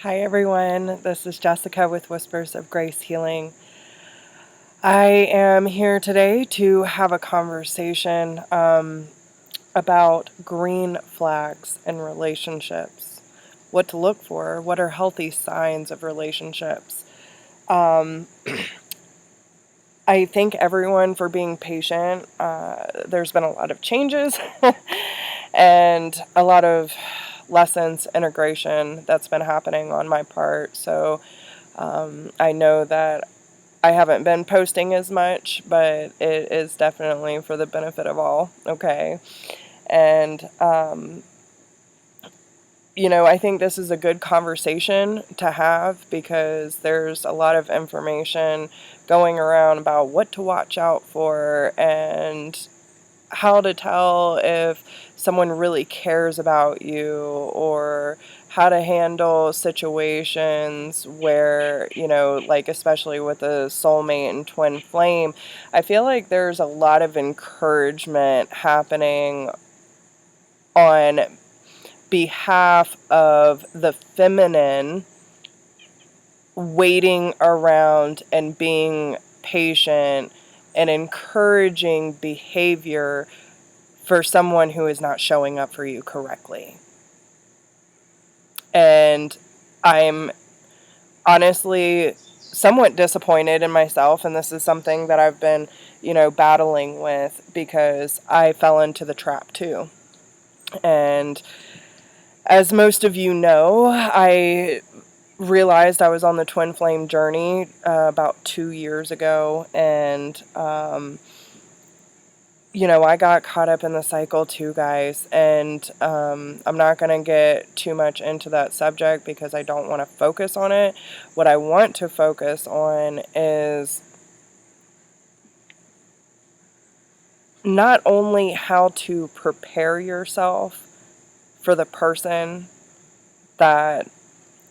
Hi everyone, this is Jessica with Whispers of Grace Healing. I am here today to have a conversation about green flags in relationships. What to look for, what are healthy signs of relationships. I thank everyone for being patient. There's been a lot of changes and a lot of lessons, integration that's been happening on my part. So I know that I haven't been posting as much, but it is definitely for the benefit of all, okay? And, I think this is a good conversation to have because there's a lot of information going around about what to watch out for and how to tell if someone really cares about you, or how to handle situations where, like especially with a soulmate and twin flame. I feel like there's a lot of encouragement happening on behalf of the feminine, waiting around and being patient and encouraging behavior for someone who is not showing up for you correctly. And I'm honestly somewhat disappointed in myself, and this is something that I've been, battling with because I fell into the trap too. And as most of you know, I realized I was on the twin flame journey about 2 years ago, and I got caught up in the cycle too, guys, and I'm not going to get too much into that subject because I don't want to focus on it. What I want to focus on is not only how to prepare yourself for the person that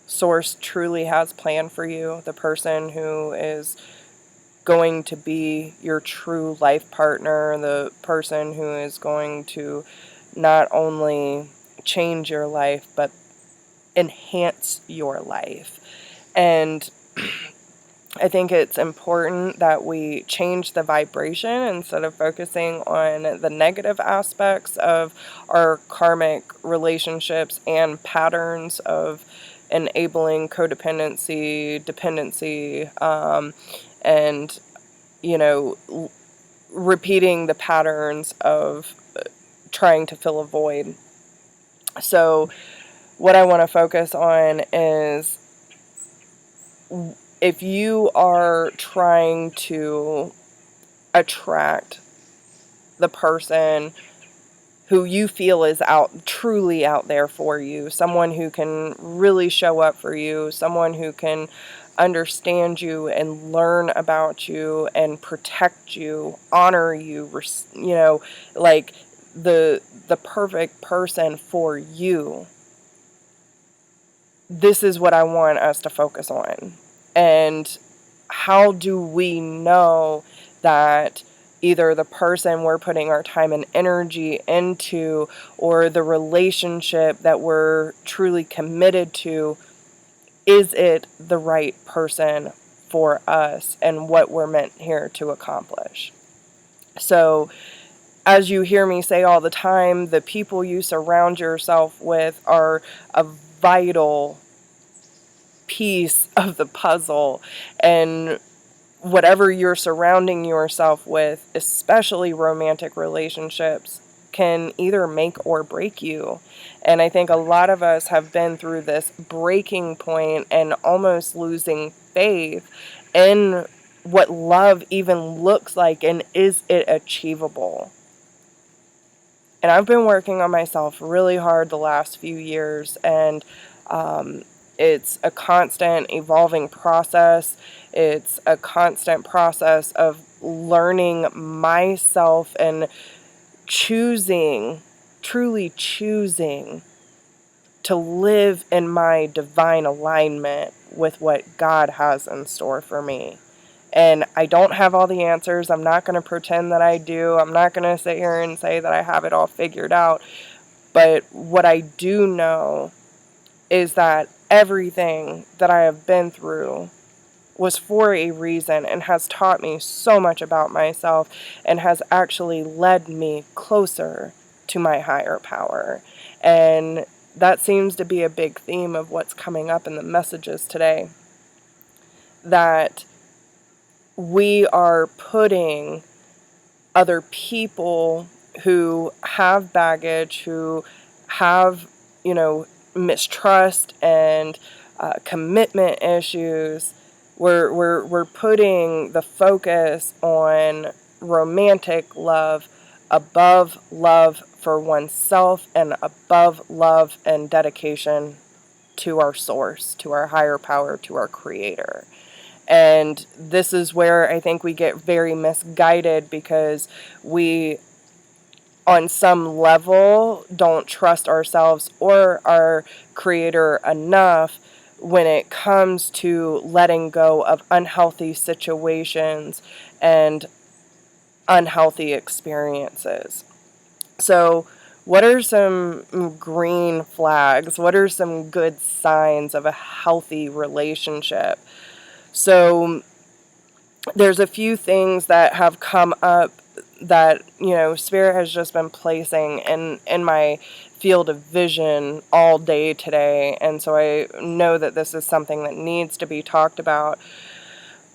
Source truly has planned for you, the person who is going to be your true life partner, the person who is going to not only change your life, but enhance your life. And I think it's important that we change the vibration instead of focusing on the negative aspects of our karmic relationships and patterns of enabling codependency, dependency, and, repeating the patterns of trying to fill a void. So what I want to focus on is, if you are trying to attract the person who you feel is truly out there for you, someone who can really show up for you, someone who can understand you and learn about you and protect you, honor you, like the perfect person for you. This is what I want us to focus on. And how do we know that either the person we're putting our time and energy into, or the relationship that we're truly committed to, is it the right person for us and what we're meant here to accomplish? So, as you hear me say all the time, the people you surround yourself with are a vital piece of the puzzle. And whatever you're surrounding yourself with, especially romantic relationships, can either make or break you. And I think a lot of us have been through this breaking point and almost losing faith in what love even looks like, and is it achievable. And I've been working on myself really hard the last few years, and it's a constant evolving process. It's a constant process of learning myself and truly choosing to live in my divine alignment with what God has in store for me. And I don't have all the answers. I'm not going to pretend that I do. I'm not going to sit here and say that I have it all figured out. But what I do know is that everything that I have been through was for a reason and has taught me so much about myself and has actually led me closer to my higher power. And that seems to be a big theme of what's coming up in the messages today. That we are putting other people who have baggage, who have, mistrust and commitment issues. We're putting the focus on romantic love above love for oneself and above love and dedication to our source, to our higher power, to our creator. And this is where I think we get very misguided, because we, on some level, don't trust ourselves or our creator enough when it comes to letting go of unhealthy situations and unhealthy experiences. So, what are some green flags? What are some good signs of a healthy relationship? So, there's a few things that have come up that, Spirit has just been placing in my field of vision all day today. And so I know that this is something that needs to be talked about.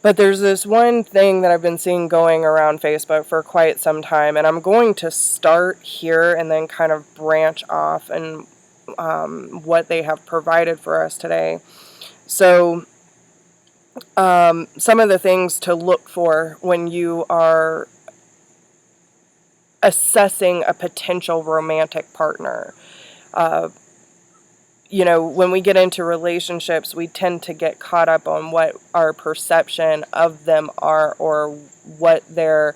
But there's this one thing that I've been seeing going around Facebook for quite some time, and I'm going to start here and then kind of branch off and what they have provided for us today. So, some of the things to look for when you are assessing a potential romantic partner. When we get into relationships, we tend to get caught up on what our perception of them are, or what their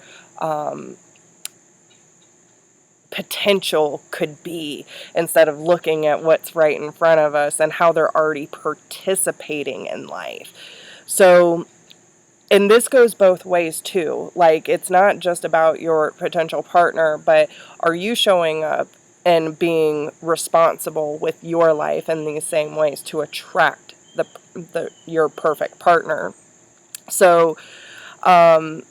potential could be, instead of looking at what's right in front of us and how they're already participating in life. So, and this goes both ways too. Like, it's not just about your potential partner, but are you showing up and being responsible with your life in these same ways to attract your perfect partner? So, I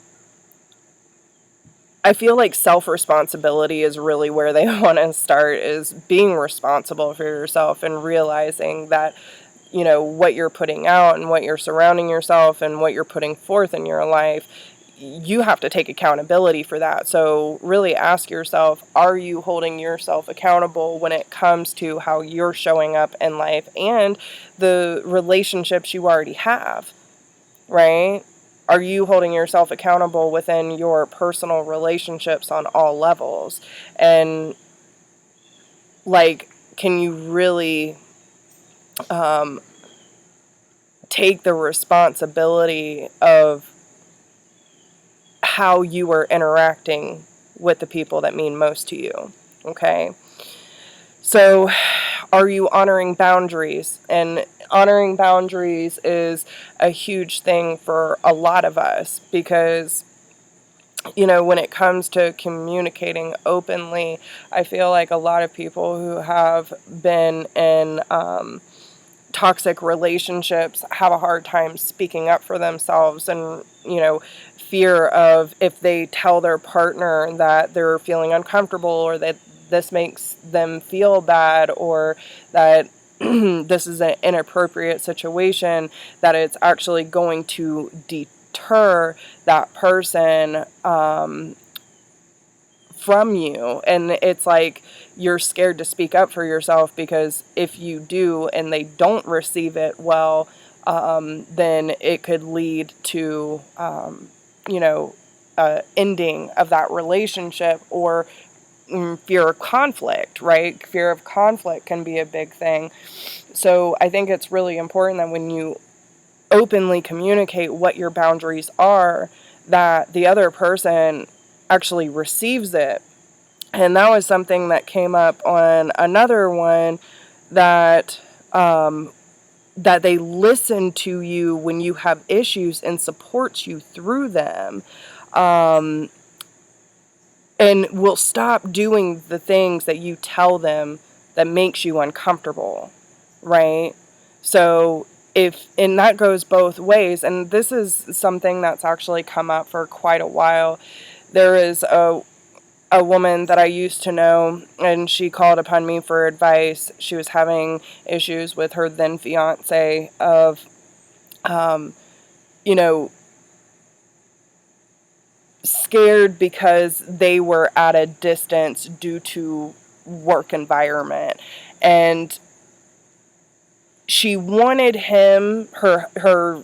feel like self-responsibility is really where they want to start, is being responsible for yourself and realizing that, what you're putting out and what you're surrounding yourself and what you're putting forth in your life, you have to take accountability for that. So really ask yourself, are you holding yourself accountable when it comes to how you're showing up in life and the relationships you already have, right? Are you holding yourself accountable within your personal relationships on all levels? And, can you really take the responsibility of how you are interacting with the people that mean most to you? Okay. So, are you honoring boundaries? And honoring boundaries is a huge thing for a lot of us, because, when it comes to communicating openly, I feel like a lot of people who have been in toxic relationships have a hard time speaking up for themselves, and, fear of, if they tell their partner that they're feeling uncomfortable, or that this makes them feel bad, or that this is an inappropriate situation, that it's actually going to deter that person from you. And it's like, you're scared to speak up for yourself, because if you do and they don't receive it well, then it could lead to ending of that relationship, or fear of conflict, right? Fear of conflict can be a big thing. So I think it's really important that when you openly communicate what your boundaries are, that the other person actually receives it. And that was something that came up on another one, that that they listen to you when you have issues and supports you through them. And will stop doing the things that you tell them that makes you uncomfortable, right? So and that goes both ways, and this is something that's actually come up for quite a while. There is a woman that I used to know, and she called upon me for advice. She was having issues with her then fiance of, you know, scared because they were at a distance due to work environment. And she wanted him, her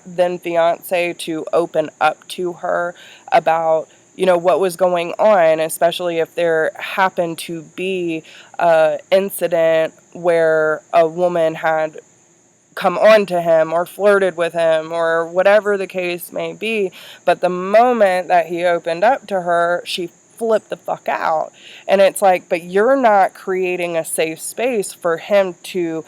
then fiance, to open up to her about, what was going on, especially if there happened to be a incident where a woman had come on to him or flirted with him or whatever the case may be. But the moment that he opened up to her, she flipped the fuck out. And it's like, but you're not creating a safe space for him to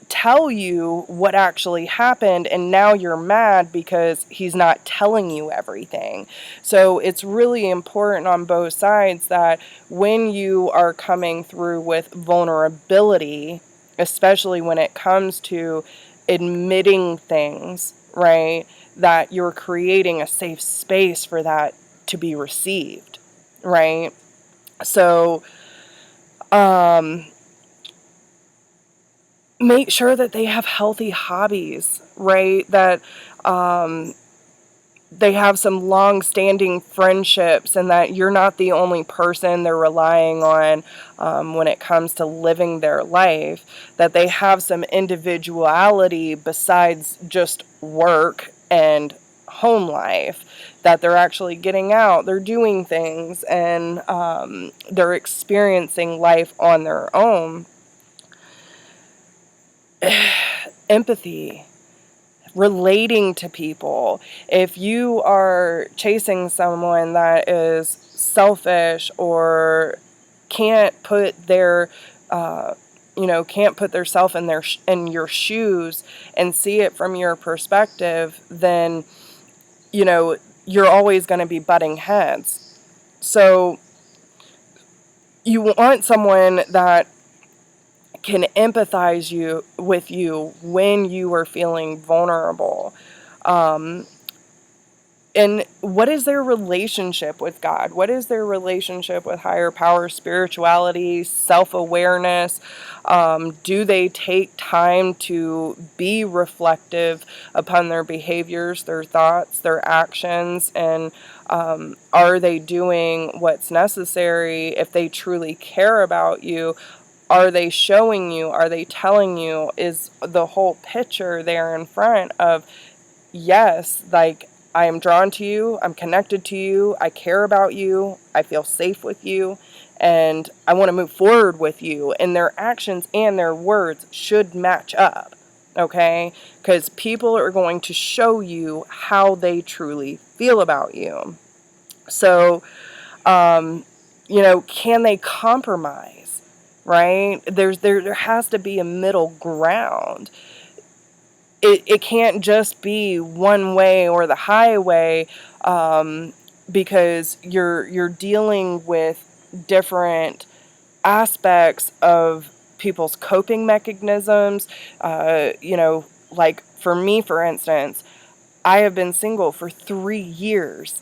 tell you what actually happened, and now you're mad because he's not telling you everything. So it's really important on both sides that when you are coming through with vulnerability, especially when it comes to admitting things, right, that you're creating a safe space for that to be received, right? So make sure that they have healthy hobbies, right? That they have some long-standing friendships, and that you're not the only person they're relying on when it comes to living their life. That they have some individuality besides just work and home life. That they're actually getting out, they're doing things, and they're experiencing life on their own. Empathy, relating to people. If you are chasing someone that is selfish or can't put their can't put theirself in in your shoes and see it from your perspective, then you're always going to be butting heads. So you want someone that can empathize with you when you are feeling vulnerable. And what is their relationship with God? What is their relationship with higher power, spirituality, self-awareness? Do they take time to be reflective upon their behaviors, their thoughts, their actions, and are they doing what's necessary? If they truly care about you, are they showing you? Are they telling you? Is the whole picture there in front of, yes, like, I am drawn to you, I'm connected to you, I care about you, I feel safe with you, and I want to move forward with you. And their actions and their words should match up, okay? Because people are going to show you how they truly feel about you. So, can they compromise, right? There has to be a middle ground. It can't just be one way or the highway, because you're dealing with different aspects of people's coping mechanisms. Like for me, for instance, I have been single for 3 years.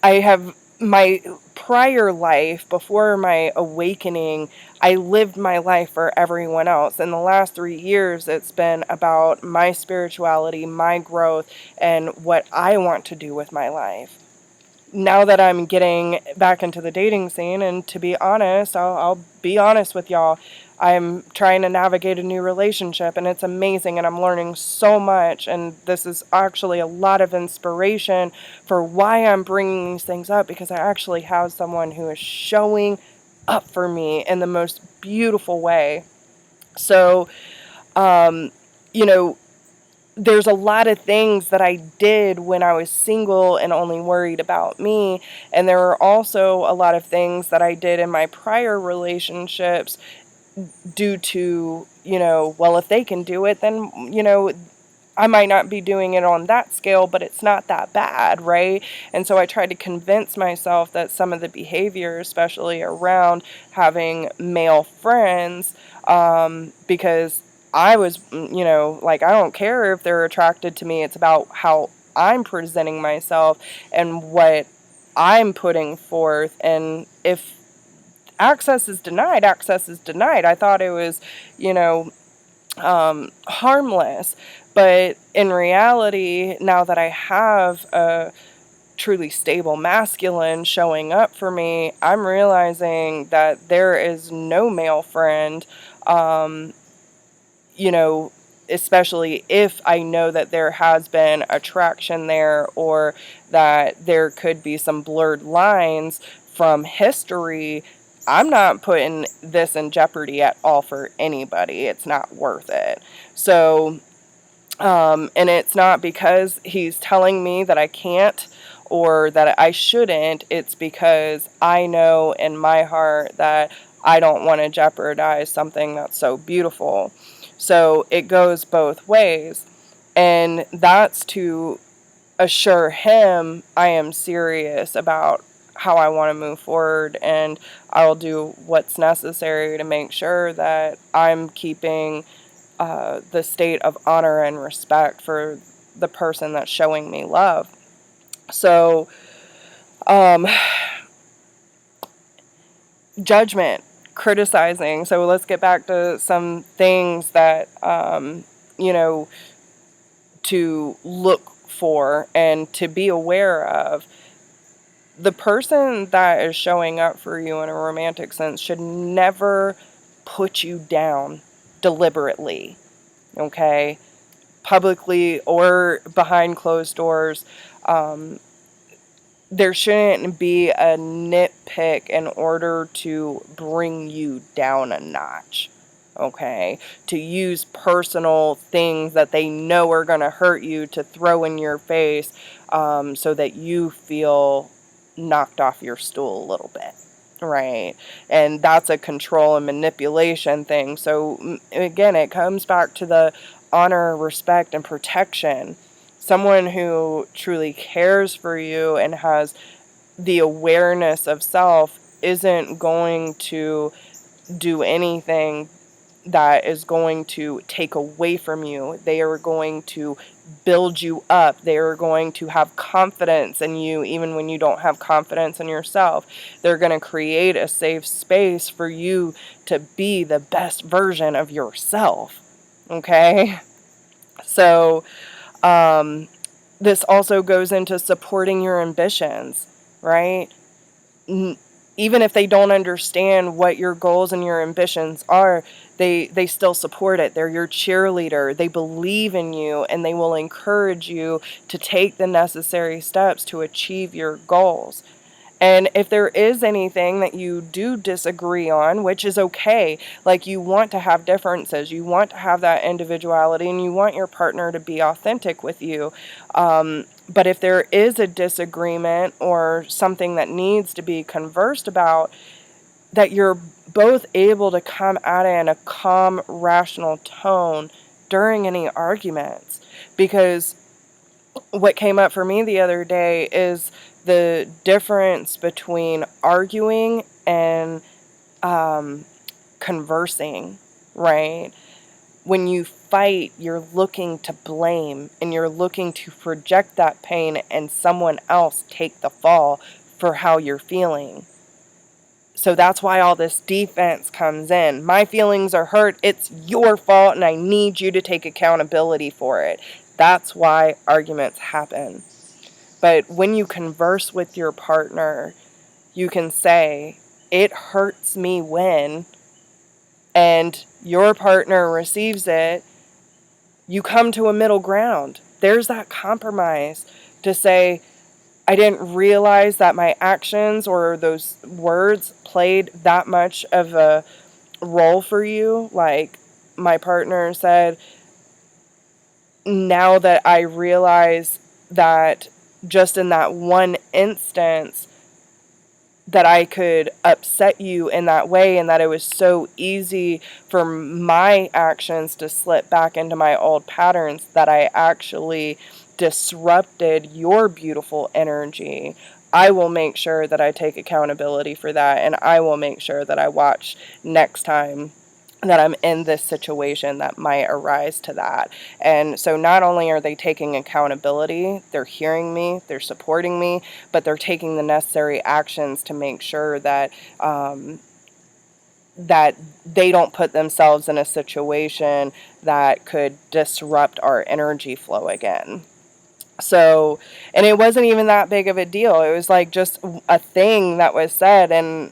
I have my prior life, before my awakening, I lived my life for everyone else. In the last 3 years, it's been about my spirituality, my growth, and what I want to do with my life. Now that I'm getting back into the dating scene, and to be honest, I'll be honest with y'all, I'm trying to navigate a new relationship, and it's amazing, and I'm learning so much, and this is actually a lot of inspiration for why I'm bringing these things up, because I actually have someone who is showing up for me in the most beautiful way. So, you know, there's a lot of things that I did when I was single and only worried about me. And there are also a lot of things that I did in my prior relationships due to, well, if they can do it, then, I might not be doing it on that scale, but it's not that bad, right? And so I tried to convince myself that some of the behavior, especially around having male friends, because I was, like, I don't care if they're attracted to me. It's about how I'm presenting myself and what I'm putting forth. And if access is denied, access is denied. I thought it was, you know, harmless. But in reality, now that I have a truly stable masculine showing up for me, I'm realizing that there is no male friend, um, you know, especially if I know that there has been attraction there, or that there could be some blurred lines from history. I'm not putting this in jeopardy at all for anybody. It's not worth it. So, and it's not because he's telling me that I can't or that I shouldn't. It's because I know in my heart that I don't want to jeopardize something that's so beautiful. So it goes both ways. And that's to assure him I am serious about how I want to move forward, and I'll do what's necessary to make sure that I'm keeping the state of honor and respect for the person that's showing me love. So, um, judgment, criticizing. So let's get back to some things that, you know, to look for and to be aware of. The person that is showing up for you in a romantic sense should never put you down deliberately, okay? Publicly or behind closed doors. Um, there shouldn't be a nitpick in order to bring you down a notch. Okay, to use personal things that they know are going to hurt you to throw in your face, so that you feel knocked off your stool a little bit, right? And that's a control and manipulation thing. So again, it comes back to the honor, respect, and protection. Someone who truly cares for you and has the awareness of self isn't going to do anything that is going to take away from you. They are going to build you up. They are going to have confidence in you even when you don't have confidence in yourself. They're going to create a safe space for you to be the best version of yourself. Okay? So, this also goes into supporting your ambitions, right? Even if they don't understand what your goals and your ambitions are, they still support it. They're your cheerleader. They believe in you, and they will encourage you to take the necessary steps to achieve your goals. And if there is anything that you do disagree on, which is okay, like, you want to have differences, you want to have that individuality, and you want your partner to be authentic with you. But if there is a disagreement or something that needs to be conversed about, that you're both able to come at it in a calm, rational tone during any arguments. Because what came up for me the other day is the difference between arguing and conversing, right? When you fight, you're looking to blame and you're looking to project that pain and someone else take the fall for how you're feeling. So that's why all this defense comes in. My feelings are hurt. It's your fault, and I need you to take accountability for it. That's why arguments happen. But when you converse with your partner, you can say, it hurts me when, and your partner receives it. You come to a middle ground. There's that compromise to say, I didn't realize that my actions or those words played that much of a role for you. Like, my partner said, now that I realize that just in that one instance that I could upset you in that way, and that it was so easy for my actions to slip back into my old patterns, that I actually disrupted your beautiful energy. I will make sure that I take accountability for that, and I will make sure that I watch next time that I'm in this situation that might arise to that. And so not only are they taking accountability, they're hearing me, they're supporting me, but they're taking the necessary actions to make sure that that they don't put themselves in a situation that could disrupt our energy flow again. So, and it wasn't even that big of a deal. It was like just a thing that was said, and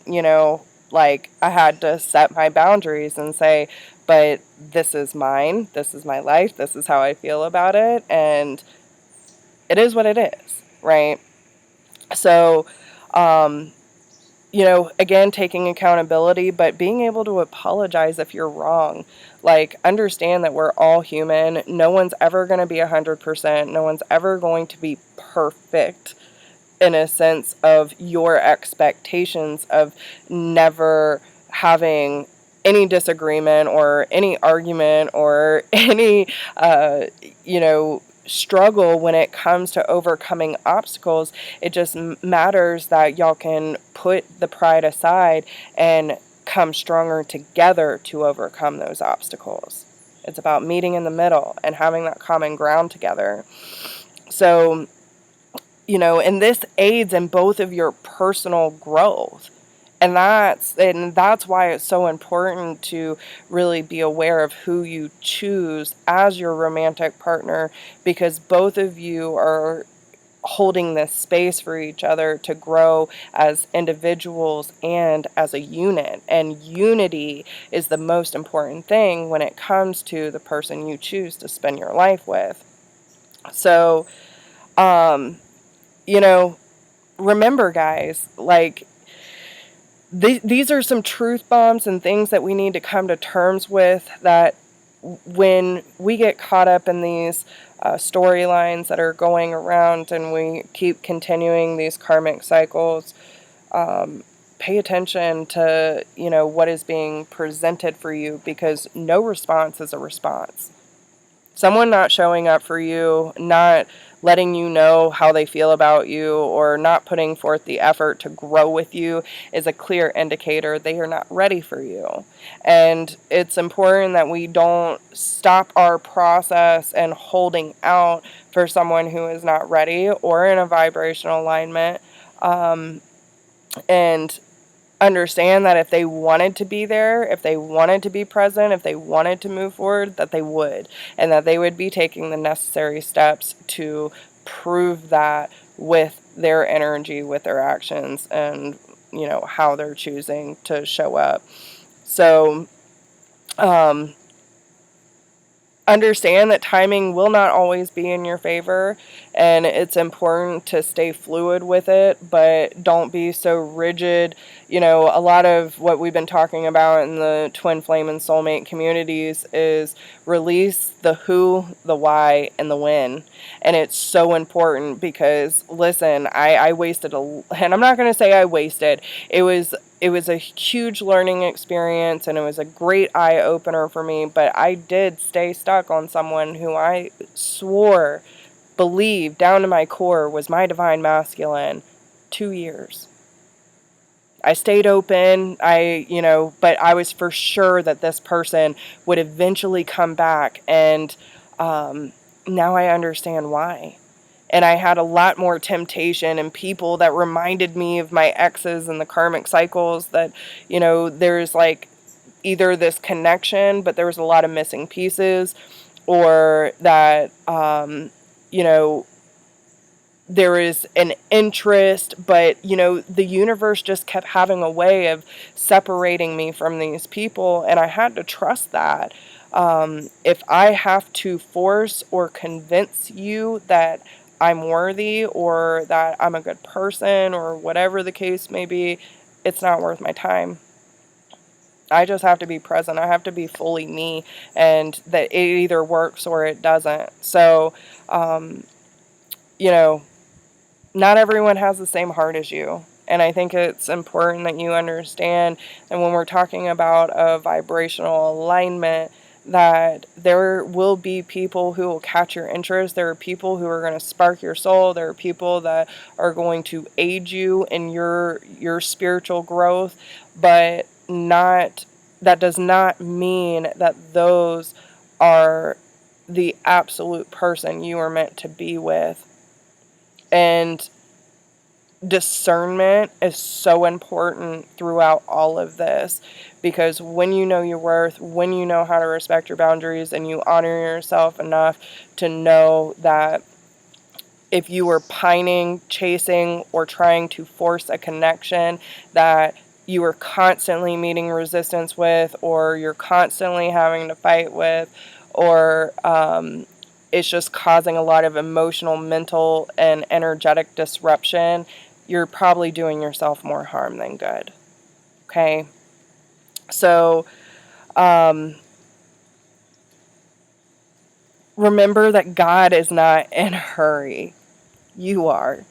like I had to set my boundaries and say, but this is mine, this is my life, this is how I feel about it, and it is what it is, right? So, um, again, taking accountability, but being able to apologize if you're wrong. Like, understand that we're all human. No one's ever going to be 100%. No one's ever going to be perfect in a sense of your expectations of never having any disagreement or any argument or any, struggle when it comes to overcoming obstacles. It just matters that y'all can put the pride aside and come stronger together to overcome those obstacles. It's about meeting in the middle and having that common ground together. So, and this aids in both of your personal growth. And that's why it's so important to really be aware of who you choose as your romantic partner, because both of you are holding this space for each other to grow as individuals and as a unit. And unity is the most important thing when it comes to the person you choose to spend your life with. So, um, you know, remember, guys, like, these are some truth bombs and things that we need to come to terms with, that when we get caught up in these storylines that are going around and we keep continuing these karmic cycles, pay attention to, what is being presented for you, because no response is a response. Someone not showing up for you, not letting you know how they feel about you, or not putting forth the effort to grow with you is a clear indicator they are not ready for you. And it's important that we don't stop our process and holding out for someone who is not ready or in a vibrational alignment. And understand that if they wanted to be there, if they wanted to be present, if they wanted to move forward, that they would, and that they would be taking the necessary steps to prove that with their energy, with their actions, and how they're choosing to show up. So, understand that timing will not always be in your favor, and it's important to stay fluid with it, but don't be so rigid. A lot of what we've been talking about in the twin flame and soulmate communities is release the who, the why, and the when. And it's so important because, listen, I wasted and I'm not going to say I wasted. It was a huge learning experience, and it was a great eye-opener for me, but I did stay stuck on someone who I swore, believed down to my core was my divine masculine 2 years. I stayed open, but I was for sure that this person would eventually come back, and now I understand why. And I had a lot more temptation and people that reminded me of my exes and the karmic cycles, that, there's like either this connection, but there was a lot of missing pieces, or that, there is an interest, but, the universe just kept having a way of separating me from these people, and I had to trust that. If I have to force or convince you that I'm worthy, or that I'm a good person, or whatever the case may be, it's not worth my time. I just have to be present. I have to be fully me, and that it either works or it doesn't. So, you know, not everyone has the same heart as you. And I think it's important that you understand that when we're talking about a vibrational alignment, that there will be people who will catch your interest. There are people who are going to spark your soul. There are people that are going to aid you in your spiritual growth, but not that does not mean that those are the absolute person you are meant to be with. And discernment is so important throughout all of this, because when you know your worth, when you know how to respect your boundaries, and you honor yourself enough to know that if you were pining, chasing, or trying to force a connection that you are constantly meeting resistance with, or you're constantly having to fight with, or it's just causing a lot of emotional, mental, and energetic disruption, you're probably doing yourself more harm than good. Okay? So, remember that God is not in a hurry. You are.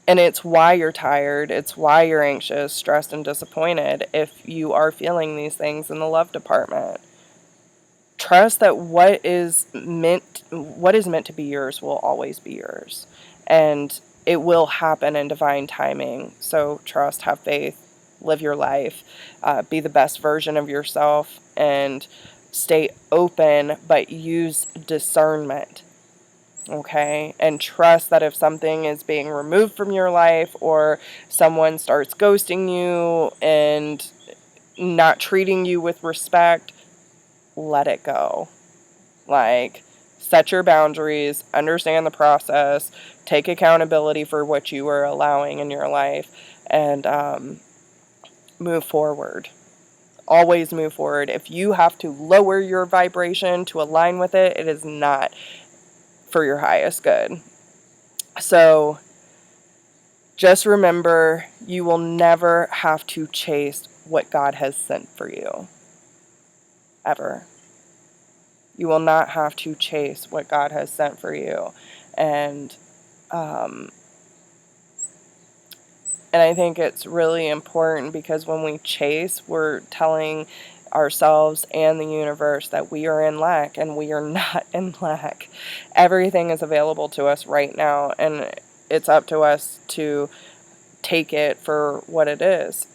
And it's why you're tired. It's why you're anxious, stressed, and disappointed if you are feeling these things in the love department. Trust that what is meant to be yours will always be yours. And it will happen in divine timing. So trust, have faith, live your life, be the best version of yourself, and stay open, but use discernment. Okay, and trust that if something is being removed from your life, or someone starts ghosting you and not treating you with respect, let it go. Like, set your boundaries, understand the process, take accountability for what you are allowing in your life, and move forward. Always move forward. If you have to lower your vibration to align with it, it is not for your highest good. So just remember, you will never have to chase what God has sent for you. Ever. You will not have to chase what God has sent for you. And I think it's really important, because when we chase, we're telling ourselves and the universe that we are in lack, and we are not in lack. Everything is available to us right now, and it's up to us to take it for what it is.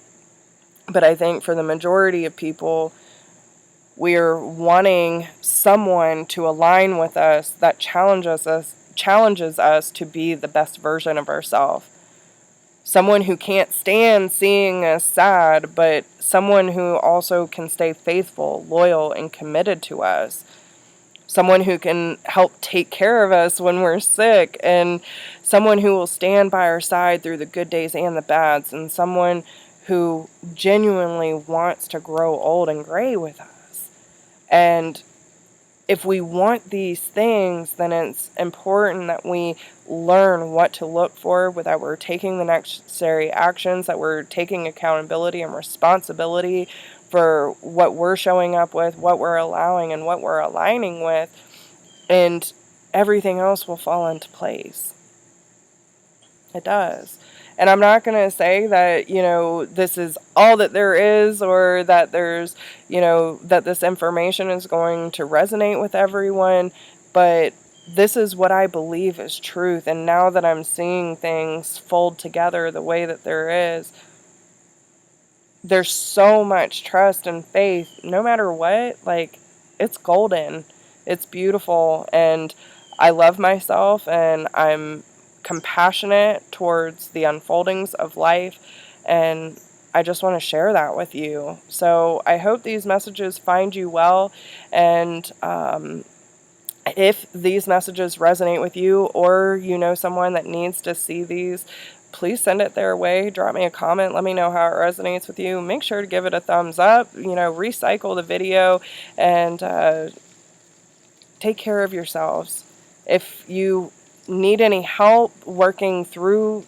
But I think for the majority of people, we're wanting someone to align with us that challenges us to be the best version of ourselves. Someone who can't stand seeing us sad, but someone who also can stay faithful, loyal, and committed to us. Someone who can help take care of us when we're sick, and someone who will stand by our side through the good days and the bads, and someone who genuinely wants to grow old and gray with us. And if we want these things, then it's important that we learn what to look for, that we're taking the necessary actions, that we're taking accountability and responsibility for what we're showing up with, what we're allowing, and what we're aligning with, and everything else will fall into place. It does. And I'm not going to say that, this is all that there is, or that there's, that this information is going to resonate with everyone, but this is what I believe is truth. And now that I'm seeing things fold together the way that there is, there's so much trust and faith, no matter what. Like, it's golden. It's beautiful. And I love myself, and I'm compassionate towards the unfoldings of life, and I just want to share that with you. So I hope these messages find you well, and if these messages resonate with you, or you know someone that needs to see these, please send it their way. Drop me a comment. Let me know how it resonates with you. Make sure to give it a thumbs up. Recycle the video, and take care of yourselves. If you need any help working through,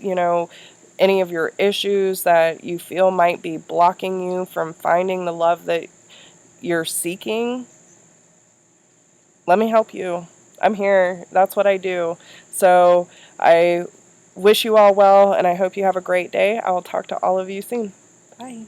any of your issues that you feel might be blocking you from finding the love that you're seeking, let me help you. I'm here. That's what I do. So I wish you all well, and I hope you have a great day. I will talk to all of you soon. Bye.